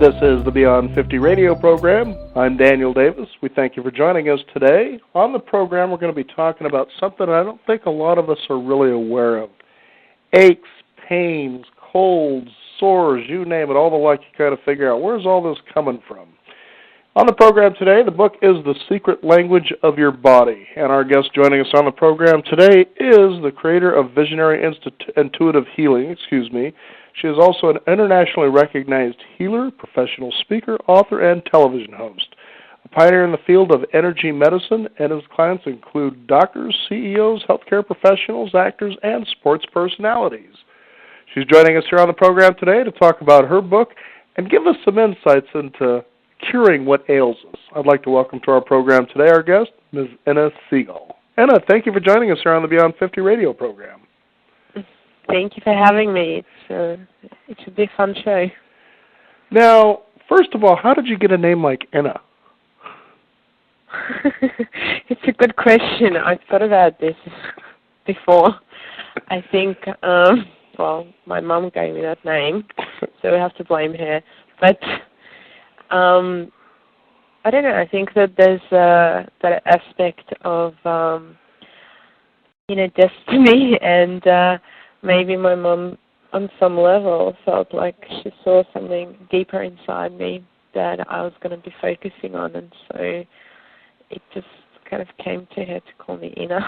This is the Beyond 50 radio program. I'm Daniel Davis. We thank you for joining us today. On the program, we're going to be talking about something I don't think a lot of us are really aware of. Aches, pains, colds, sores, you name it, all the like you kind of figure out. Where's all this coming from? On the program today, the book is The Secret Language of Your Body. And our guest joining us on the program today is the creator of Visionary Intuitive Healing, She is also an internationally recognized healer, professional speaker, author, and television host. A pioneer in the field of energy medicine, and his clients include doctors, CEOs, healthcare professionals, actors, and sports personalities. She's joining us here on the program today to talk about her book and give us some insights into curing what ails us. I'd like to welcome to our program today our guest, Ms. Enna Siegel. Enna, thank you for joining us here on the Beyond 50 radio program. Thank you for having me. It should be a fun show. Now, first of all, how did you get a name like Enna? It's a good question. I've thought about this before. I think, my mom gave me that name, so we have to blame her. But I don't know. I think that there's that aspect of, destiny, and maybe my mom, on some level, felt like she saw something deeper inside me that I was going to be focusing on, and so it just kind of came to her to call me Enna.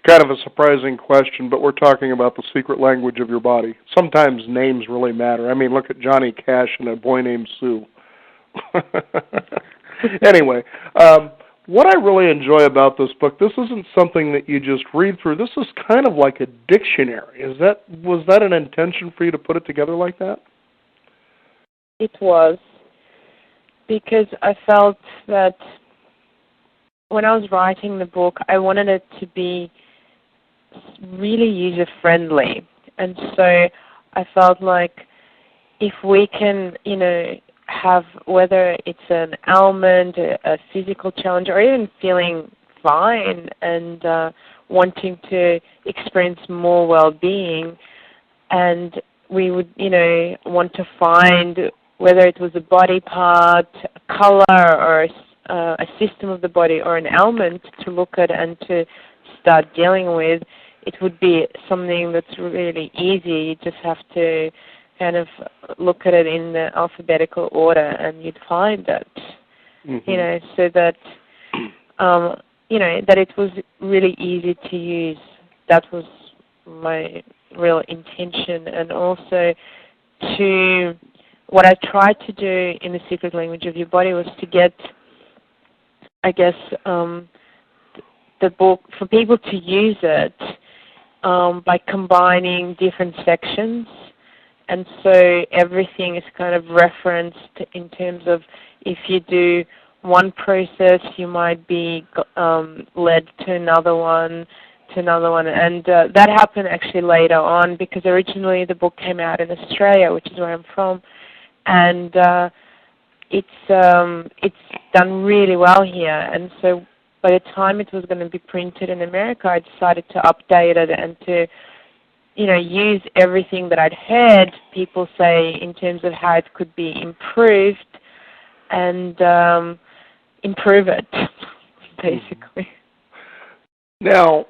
Kind of a surprising question, but we're talking about the secret language of your body. Sometimes names really matter. I mean, look at Johnny Cash and a boy named Sue. Anyway, what I really enjoy about this book, this isn't something that you just read through. This is kind of like a dictionary. Was that an intention for you to put it together like that? It was, because I felt that when I was writing the book, I wanted it to be really user-friendly. And so I felt like if we can, have, whether it's an ailment, a physical challenge, or even feeling fine and wanting to experience more well-being, and we would, want to find whether it was a body part, a color, or a system of the body, or an ailment to look at and to start dealing with, it would be something that's really easy. You just have to kind of look at it in the alphabetical order, and you'd find that, so that, that it was really easy to use. That was my real intention. And also what I tried to do in The Secret Language of Your Body was to get, I guess, the book, for people to use it by combining different sections. And so everything is kind of referenced in terms of if you do one process, you might be led to another one. And that happened actually later on, because originally the book came out in Australia, which is where I'm from. And it's done really well here. And so by the time it was going to be printed in America, I decided to update it and to use everything that I'd heard people say in terms of how it could be improved and improve it, basically. Now,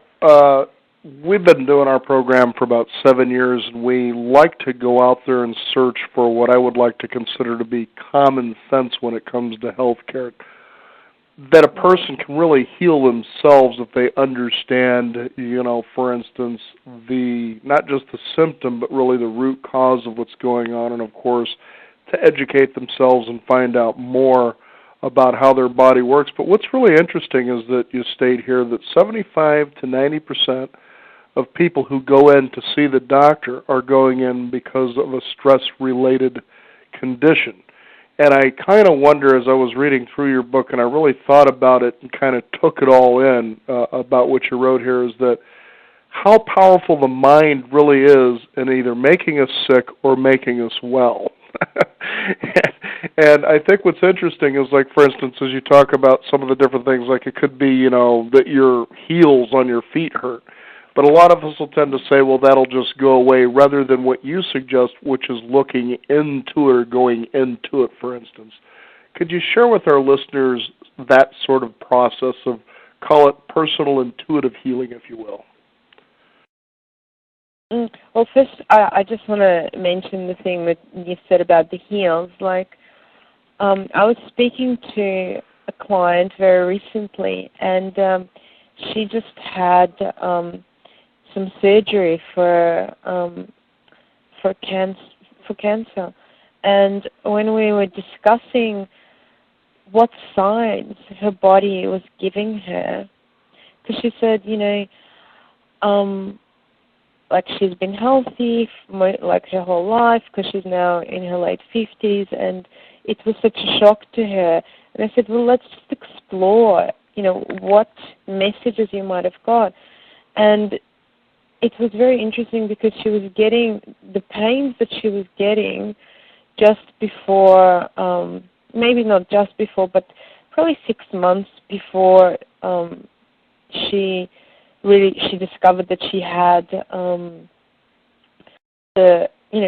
we've been doing our program for about 7 years, and we like to go out there and search for what I would like to consider to be common sense when it comes to health care. That a person can really heal themselves if they understand, for instance, not just the symptom, but really the root cause of what's going on, and of course, to educate themselves and find out more about how their body works. But what's really interesting is that you state here that 75 to 90% of people who go in to see the doctor are going in because of a stress-related condition. And I kind of wonder, as I was reading through your book, and I really thought about it and kind of took it all in about what you wrote here, is that how powerful the mind really is in either making us sick or making us well. And I think what's interesting is, like, for instance, as you talk about some of the different things, like it could be, that your heels on your feet hurt. But a lot of us will tend to say, well, that'll just go away, rather than what you suggest, which is looking into it or going into it, for instance. Could you share with our listeners that sort of process of, call it personal intuitive healing, if you will? Well, first, I just want to mention the thing that you said about the heels. Like, I was speaking to a client very recently, and she just had some surgery for cancer. And when we were discussing what signs her body was giving her, because she said, like she's been healthy like her whole life, because she's now in her late 50s, and it was such a shock to her. And I said, well, let's just explore, what messages you might have got. And it was very interesting because she was getting the pains that she was getting just before, maybe not just before, but probably 6 months before she discovered that she had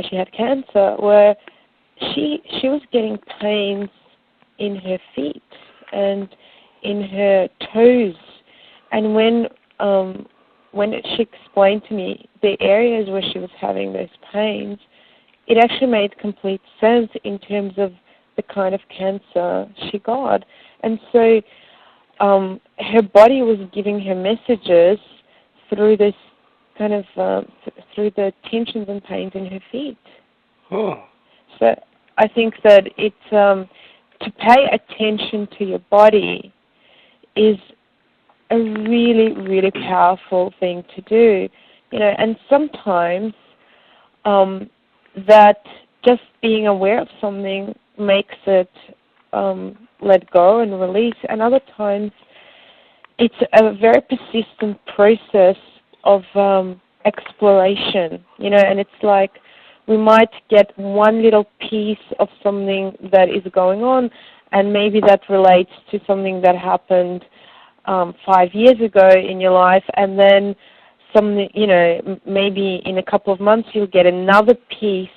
she had cancer, where she was getting pains in her feet and in her toes. And when she explained to me the areas where she was having those pains, it actually made complete sense in terms of the kind of cancer she got. And so her body was giving her messages through this kind of through the tensions and pains in her feet. Oh. So I think that it's to pay attention to your body is a really, really powerful thing to do. And sometimes that just being aware of something makes it let go and release, and other times it's a very persistent process of exploration, and it's like we might get one little piece of something that is going on, and maybe that relates to something that happened 5 years ago in your life, and then something, maybe in a couple of months you'll get another piece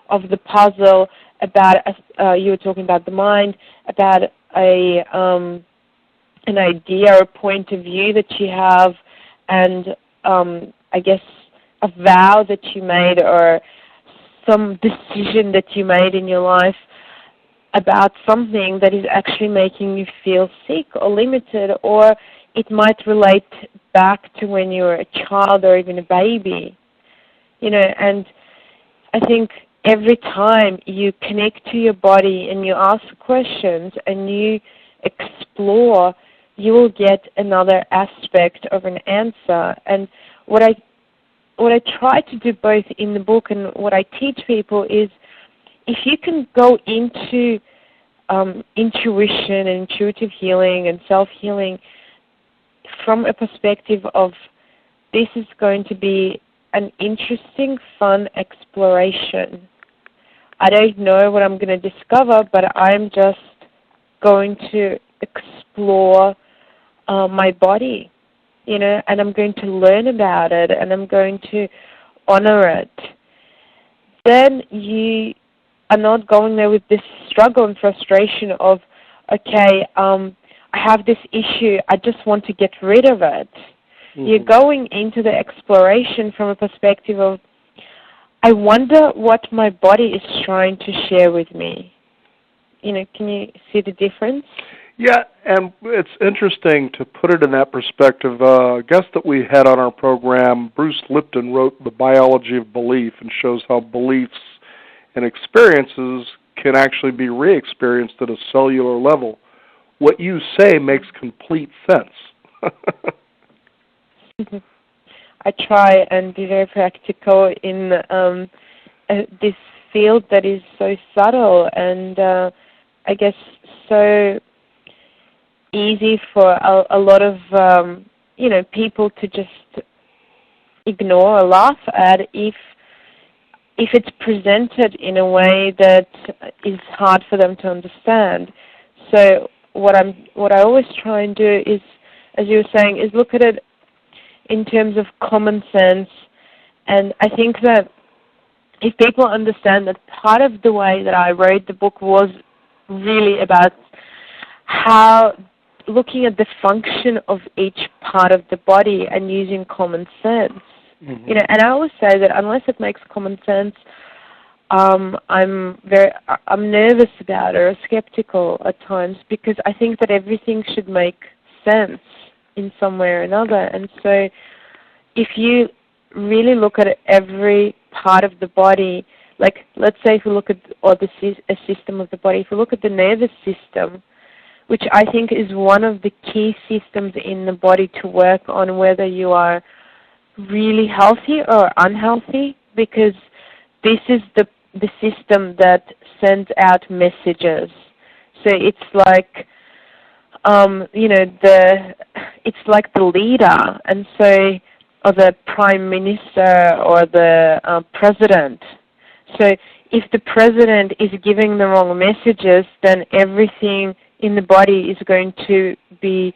of the puzzle about, you were talking about the mind, about an idea or point of view that you have, and I guess a vow that you made or some decision that you made in your life about something that is actually making you feel sick or limited, or it might relate back to when you were a child or even a baby. And I think every time you connect to your body and you ask questions and you explore, you will get another aspect of an answer. And what I try to do both in the book and what I teach people is, if you can go into intuition and intuitive healing and self-healing from a perspective of, this is going to be an interesting, fun exploration. I don't know what I'm going to discover, but I'm just going to explore my body, and I'm going to learn about it, and I'm going to honor it. Then you are not going there with this struggle and frustration of, okay, I have this issue, I just want to get rid of it. Mm-hmm. You're going into the exploration from a perspective of, I wonder what my body is trying to share with me. Can you see the difference? Yeah, and it's interesting to put it in that perspective. A guest that we had on our program, Bruce Lipton, wrote The Biology of Belief and shows how beliefs and experiences can actually be re-experienced at a cellular level. What you say makes complete sense. I try and be very practical in this field that is so subtle and I guess so easy for a lot of people to just ignore or laugh at if it's presented in a way that is hard for them to understand. So what I always try and do is, as you were saying, is look at it in terms of common sense. And I think that if people understand that part of the way that I wrote the book was really about how looking at the function of each part of the body and using common sense. Mm-hmm. You know, and I always say that unless it makes common sense, I'm nervous about it or skeptical at times, because I think that everything should make sense in some way or another. And so if you really look at every part of the body, like let's say if we look at a system of the body, if we look at the nervous system, which I think is one of the key systems in the body to work on whether you are really healthy or unhealthy, because this is the system that sends out messages. So it's like, it's like the leader, and so, or the prime minister or the president. So if the president is giving the wrong messages, then everything in the body is going to be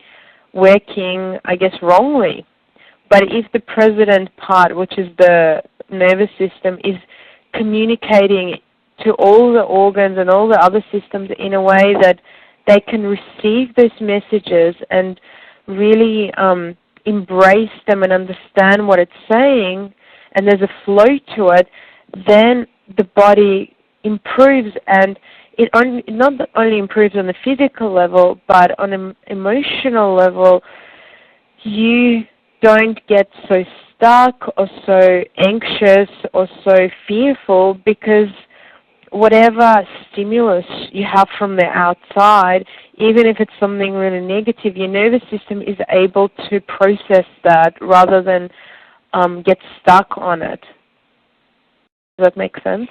working, I guess, wrongly. But if the president part, which is the nervous system, is communicating to all the organs and all the other systems in a way that they can receive those messages and really embrace them and understand what it's saying, and there's a flow to it, then the body improves, and it not only improves on the physical level, but on an emotional level. You don't get so stuck or so anxious or so fearful, because whatever stimulus you have from the outside, even if it's something really negative, your nervous system is able to process that rather than get stuck on it. Does that make sense?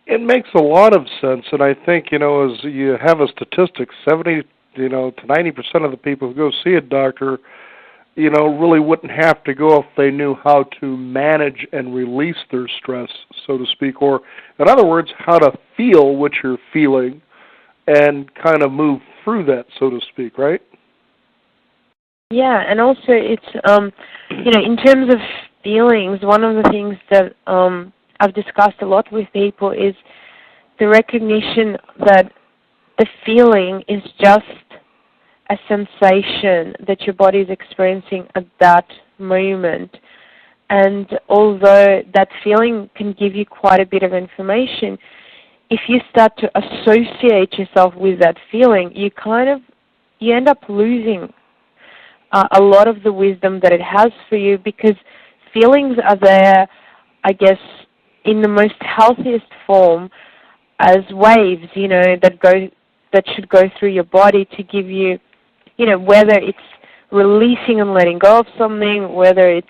It makes a lot of sense, and I think, as you have a statistic, 70 to 90% of the people who go see a doctor, really wouldn't have to go if they knew how to manage and release their stress, so to speak, or, in other words, how to feel what you're feeling and kind of move through that, so to speak, right? Yeah, and also it's, in terms of feelings, one of the things that I've discussed a lot with people is the recognition that the feeling is just a sensation that your body is experiencing at that moment. And although that feeling can give you quite a bit of information, if you start to associate yourself with that feeling, you end up losing a lot of the wisdom that it has for you, because feelings are there, I guess, in the most healthiest form as waves, that should go through your body to give you, whether it's releasing and letting go of something, whether it's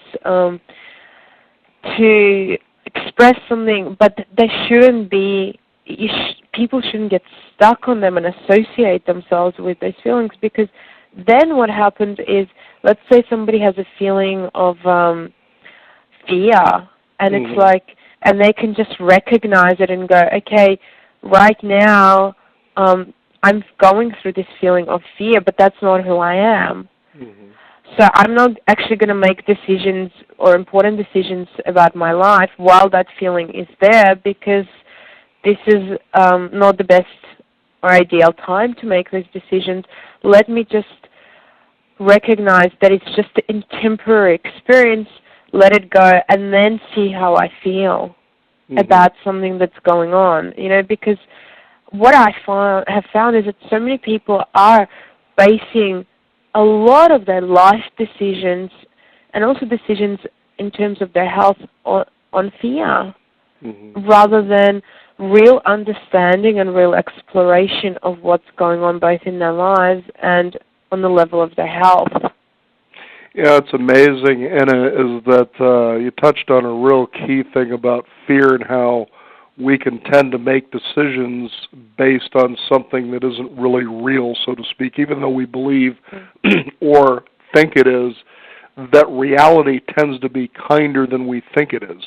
to express something, but they shouldn't be, people shouldn't get stuck on them and associate themselves with those feelings, because then what happens is, let's say somebody has a feeling of fear, and it's like, and they can just recognize it and go, okay, right now, I'm going through this feeling of fear, but that's not who I am. Mm-hmm. So I'm not actually going to make decisions or important decisions about my life while that feeling is there, because this is not the best or ideal time to make those decisions. Let me just recognize that it's just a temporary experience, let it go, and then see how I feel about something that's going on. Because what I have found is that so many people are basing a lot of their life decisions and also decisions in terms of their health on fear, rather than real understanding and real exploration of what's going on both in their lives and on the level of their health. Yeah, it's amazing, and is that you touched on a real key thing about fear and how we can tend to make decisions based on something that isn't really real, so to speak, even though we believe or think it is. That reality tends to be kinder than we think it is,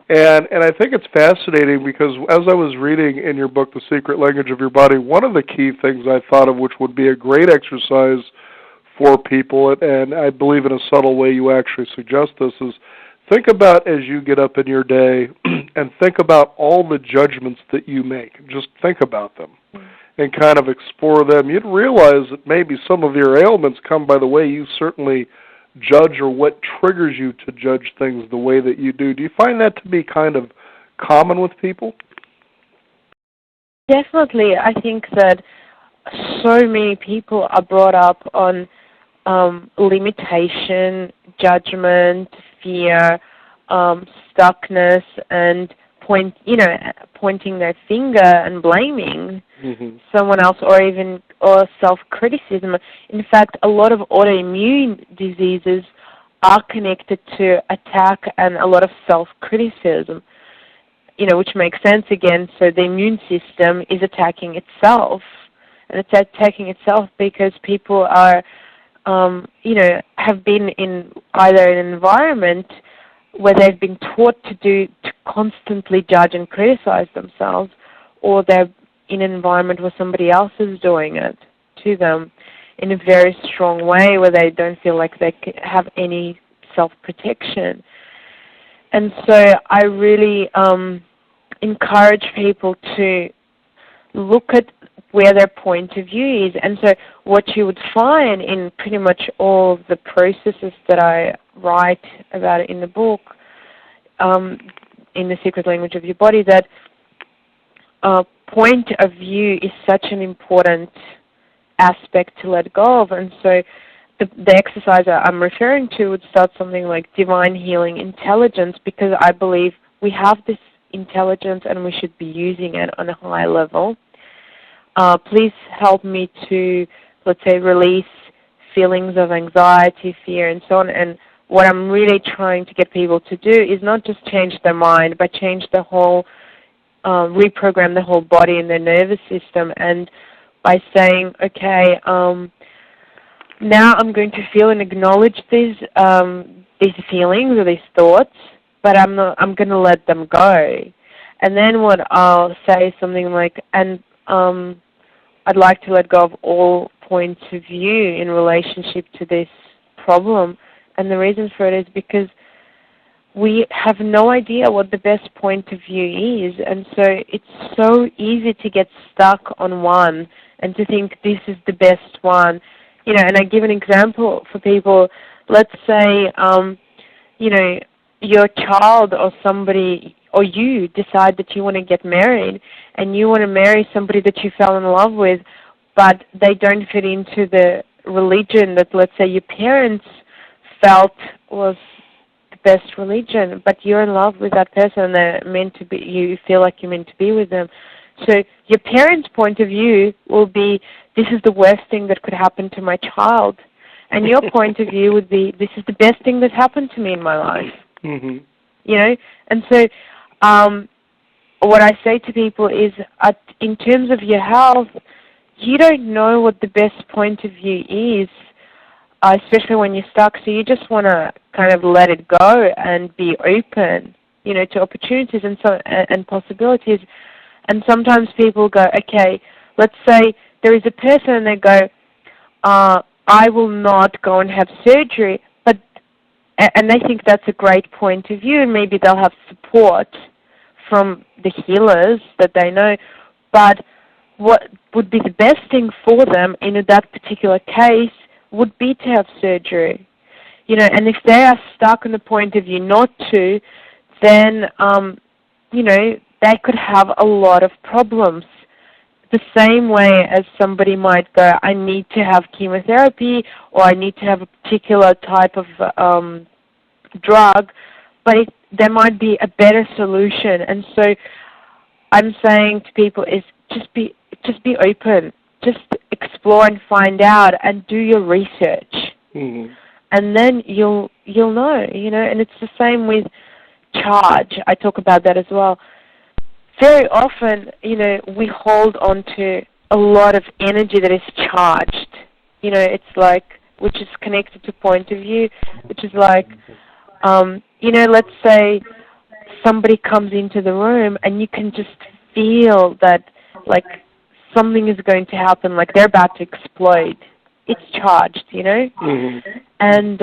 And I think it's fascinating, because as I was reading in your book, The Secret Language of Your Body, one of the key things I thought of, which would be a great exercise for people, and I believe in a subtle way you actually suggest this, is think about as you get up in your day and think about all the judgments that you make. Just think about them and kind of explore them. You'd realize that maybe some of your ailments come by the way you certainly judge or what triggers you to judge things the way that you do. Do you find that to be kind of common with people? Definitely. I think that so many people are brought up on limitation, judgment, fear, stuckness, and pointing their finger and blaming someone else, or self-criticism. In fact, a lot of autoimmune diseases are connected to attack and a lot of self-criticism. Which makes sense again. So the immune system is attacking itself, and it's attacking itself because people are, have been in either an environment where they've been taught to constantly judge and criticize themselves, or they're in an environment where somebody else is doing it to them in a very strong way, where they don't feel like they have any self-protection. And so I really encourage people to look at where their point of view is. And so what you would find in pretty much all of the processes that I write about in the book, in The Secret Language of Your Body, that point of view is such an important aspect to let go of. And so the exercise I'm referring to would start something like divine healing intelligence, because I believe we have this intelligence and we should be using it on a high level. Please help me to, let's say, release feelings of anxiety, fear, and so on. And what I'm really trying to get people to do is not just change their mind, but change the whole, reprogram the whole body and their nervous system. And by saying, okay, now I'm going to feel and acknowledge these feelings or these thoughts, but I'm going to let them go. And then what I'll say is something like, and I'd like to let go of all points of view in relationship to this problem. And the reason for it is because we have no idea what the best point of view is. And so it's so easy to get stuck on one and to think this is the best one. And I give an example for people. Let's say, your child or somebody or you decide that you want to get married and you want to marry somebody that you fell in love with, but they don't fit into the religion that, let's say, your parents felt was the best religion, but you're in love with that person and they're meant to be, you feel like you're meant to be with them. So your parents' point of view will be, this is the worst thing that could happen to my child. And your point of view would be, this is the best thing that happened to me in my life. Mm-hmm. And so what I say to people is, in terms of your health, you don't know what the best point of view is, especially when you're stuck. So you just want to kind of let it go and be open, to opportunities and possibilities. And sometimes people go, okay, let's say there is a person and they go, I will not go and have surgery, and they think that's a great point of view, and maybe they'll have support from the healers that they know. But what would be the best thing for them in that particular case would be to have surgery. And if they are stuck on the point of view not to, then, they could have a lot of problems. The same way as somebody might go, I need to have chemotherapy, or I need to have a particular type of drug, but there might be a better solution. And so I'm saying to people is just be open, just explore and find out, and do your research, and then you'll know. And it's the same with charge. I talk about that as well. Very often, we hold on to a lot of energy that is charged. It's like, which is connected to point of view, which is like, let's say somebody comes into the room and you can just feel that, like, something is going to happen, like they're about to explode. it's charged, you know? Mm-hmm. And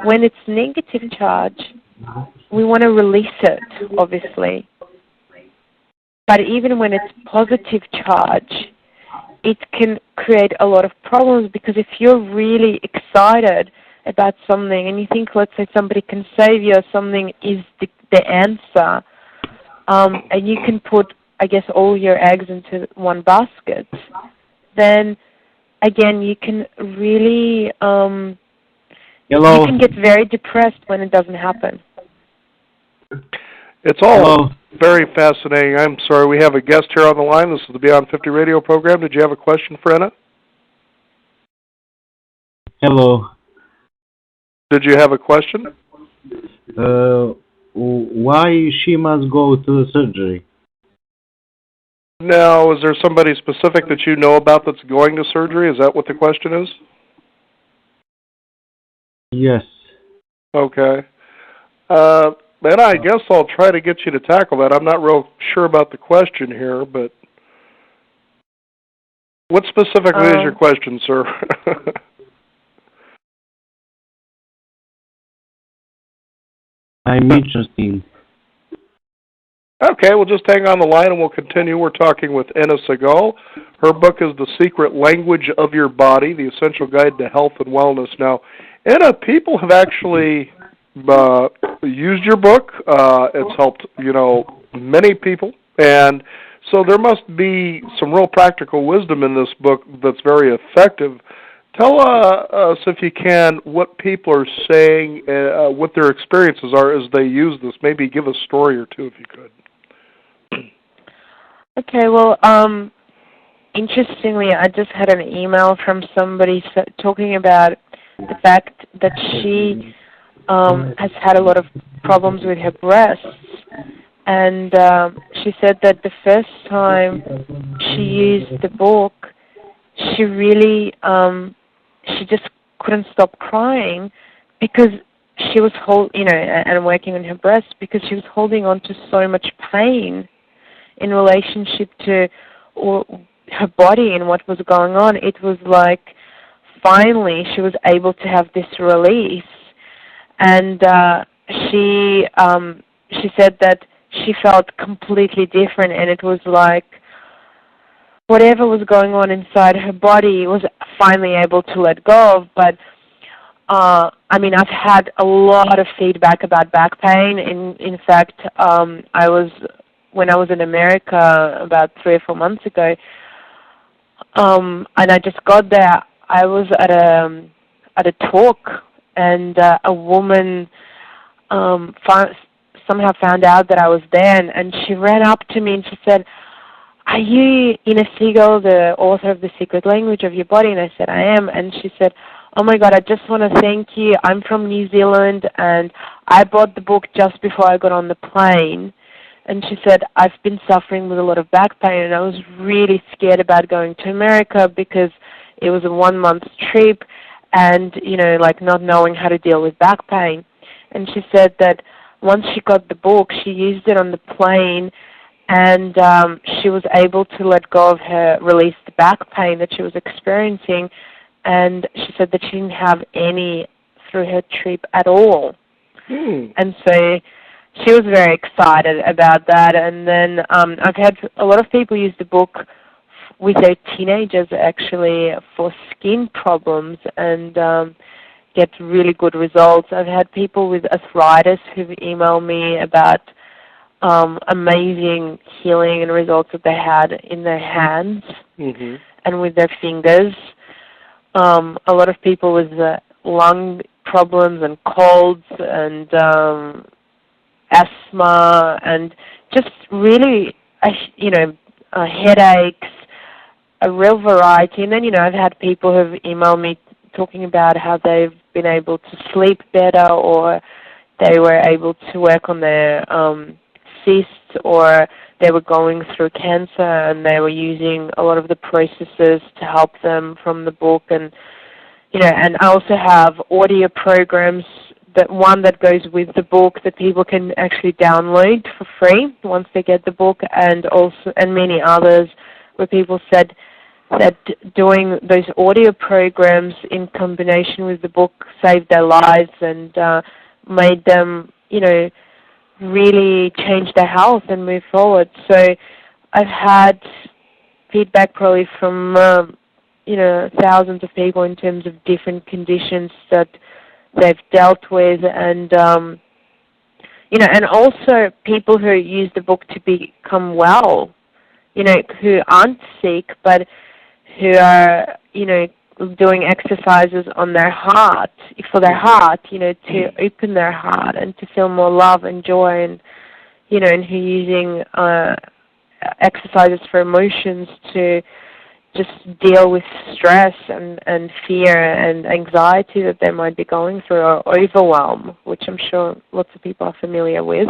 when it's negative charge, we want to release it, obviously. But even when it's positive charge, it can create a lot of problems, because if you're really excited about something and you think, let's say, somebody can save you or something is the answer, and you can put, I guess, all your eggs into one basket, then again, you can really, Hello. you can get very depressed when it doesn't happen. It's all Hello. very fascinating. I'm sorry, we have a guest here on the line. This is the Beyond 50 radio program. Did you have a question for Anna? Hello. Did you have a question? Why she must go to surgery? Now, is there somebody specific that you know about that's going to surgery? Is that what the question is? Yes. Okay. Then I guess I'll try to get you to tackle that. I'm not real sure about the question here, but what specifically is your question, sir? I'm interested. Okay, well, just hang on the line and we'll continue. We're talking with Anna Segal. Her book is The Secret Language of Your Body, The Essential Guide to Health and Wellness. Now, Anna, people have actually used your book. It's helped, many people. And so there must be some real practical wisdom in this book that's very effective. Tell us, if you can, what people are saying, what their experiences are as they use this. Maybe give a story or two if you could. Okay, well, interestingly, I just had an email from somebody talking about the fact that she has had a lot of problems with her breasts, and she said that the first time she used the book, she really, she just couldn't stop crying because she was and working on her breasts, because she was holding on to so much pain in relationship to her body and what was going on. It was like finally she was able to have this release, and she said that she felt completely different, and it was like whatever was going on inside her body was finally able to let go of. But I've had a lot of feedback about back pain. In fact, when I was in America about 3 or 4 months ago, and I just got there, I was at a talk, and a woman somehow found out that I was there, and she ran up to me and she said, "Are you Ina Siegel, the author of The Secret Language of Your Body?" And I said, "I am." And she said, "Oh my God, I just want to thank you. I'm from New Zealand, and I bought the book just before I got on the plane." And she said, "I've been suffering with a lot of back pain, and I was really scared about going to America because it was a 1-month trip and, not knowing how to deal with back pain." And she said that once she got the book, she used it on the plane, and she was able to let go of release the back pain that she was experiencing. And she said that she didn't have any through her trip at all. And so she was very excited about that. And then I've had a lot of people use the book with their teenagers, actually, for skin problems, and get really good results. I've had people with arthritis who've emailed me about amazing healing and results that they had in their hands and with their fingers. A lot of people with lung problems and colds and asthma and just really, headaches, a real variety. And then, I've had people who've emailed me talking about how they've been able to sleep better, or they were able to work on their cysts, or they were going through cancer and they were using a lot of the processes to help them from the book. And and I also have audio programs, one that goes with the book that people can actually download for free once they get the book, and many others where people said that doing those audio programs in combination with the book saved their lives and made them, really change their health and move forward. So I've had feedback probably from, thousands of people in terms of different conditions that they've dealt with, and, and also people who use the book to become well, who aren't sick, but who are, doing exercises on their heart, for their heart, to open their heart and to feel more love and joy, and, and who are using exercises for emotions to just deal with stress and fear and anxiety that they might be going through, or overwhelm, which I'm sure lots of people are familiar with.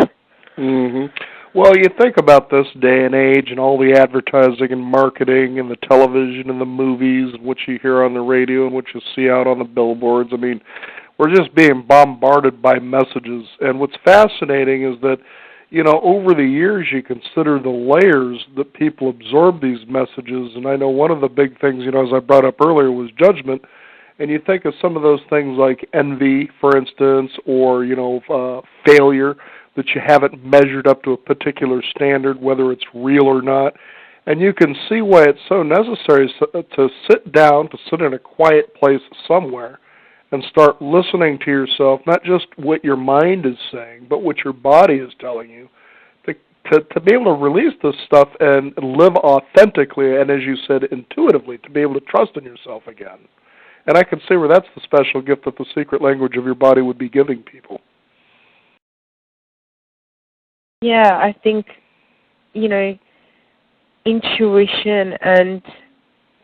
Mm-hmm. Well, you think about this day and age and all the advertising and marketing and the television and the movies, which you hear on the radio and which you see out on the billboards. I mean, we're just being bombarded by messages. And what's fascinating is that, over the years you consider the layers that people absorb these messages. And I know one of the big things, as I brought up earlier, was judgment. And you think of some of those things like envy, for instance, or, failure, that you haven't measured up to a particular standard, whether it's real or not. And you can see why it's so necessary to sit down, to sit in a quiet place somewhere and start listening to yourself, not just what your mind is saying, but what your body is telling you, to be able to release this stuff and live authentically and, as you said, intuitively, to be able to trust in yourself again. And I can see where that's the special gift that the secret language of your body would be giving people. Yeah, I think, intuition and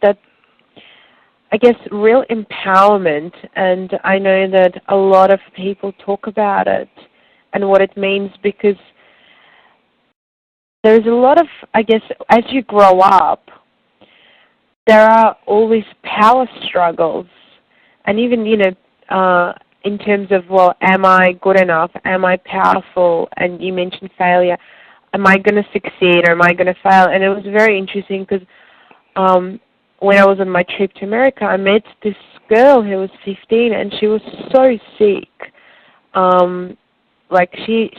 that, I guess, real empowerment. And I know that a lot of people talk about it and what it means, because there's a lot of, I guess, as you grow up, there are always power struggles. And even, in terms of, well, am I good enough? Am I powerful? And you mentioned failure. Am I going to succeed or am I going to fail? And it was very interesting because when I was on my trip to America, I met this girl who was 15 and she was so sick.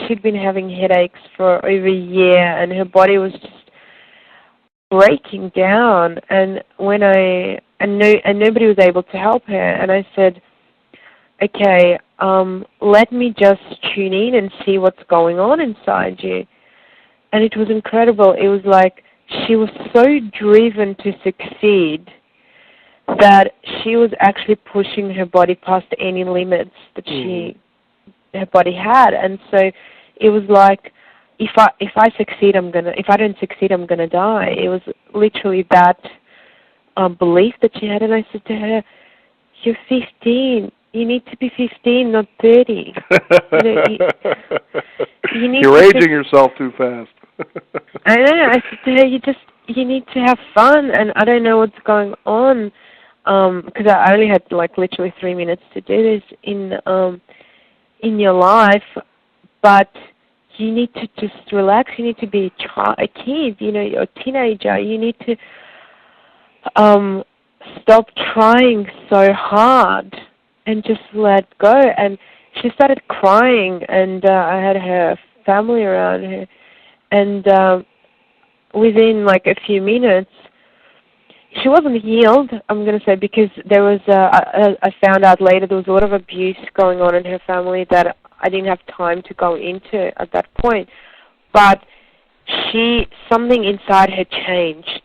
She'd been having headaches for over a year and her body was just breaking down. And nobody was able to help her. And I said, okay, let me just tune in and see what's going on inside you. And it was incredible. It was like she was so driven to succeed that she was actually pushing her body past any limits that her body had. And so it was like, if I succeed, if I don't succeed, I'm gonna die. It was literally that belief that she had. And I said to her, you're 15. You need to be 15, not 30. You're aging yourself too fast. I know. I said to her, you need to have fun, and I don't know what's going on, because I only had literally 3 minutes to do this in your life, but you need to just relax. You need to be a kid, you're a teenager. You need to stop trying so hard and just let go. And she started crying, and I had her family around her, and within a few minutes, she wasn't healed, I'm going to say, because there was, I found out later, there was a lot of abuse going on in her family that I didn't have time to go into at that point. But something inside her changed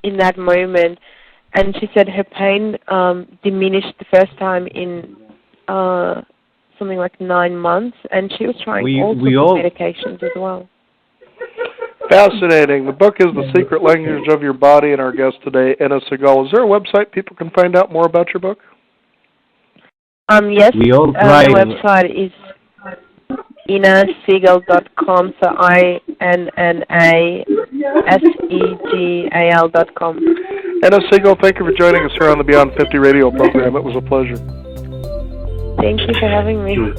in that moment. And she said her pain diminished the first time in something like 9 months, and she was trying all sorts of medications as well. Fascinating. The book is The Secret Language of Your Body, and our guest today, Inna Segal. Is there a website people can find out more about your book? Yes, the website is innasegal.com, so INNASEGAL.com. Inna Segal, thank you for joining us here on the Beyond 50 radio program. It was a pleasure. Thank you for having me.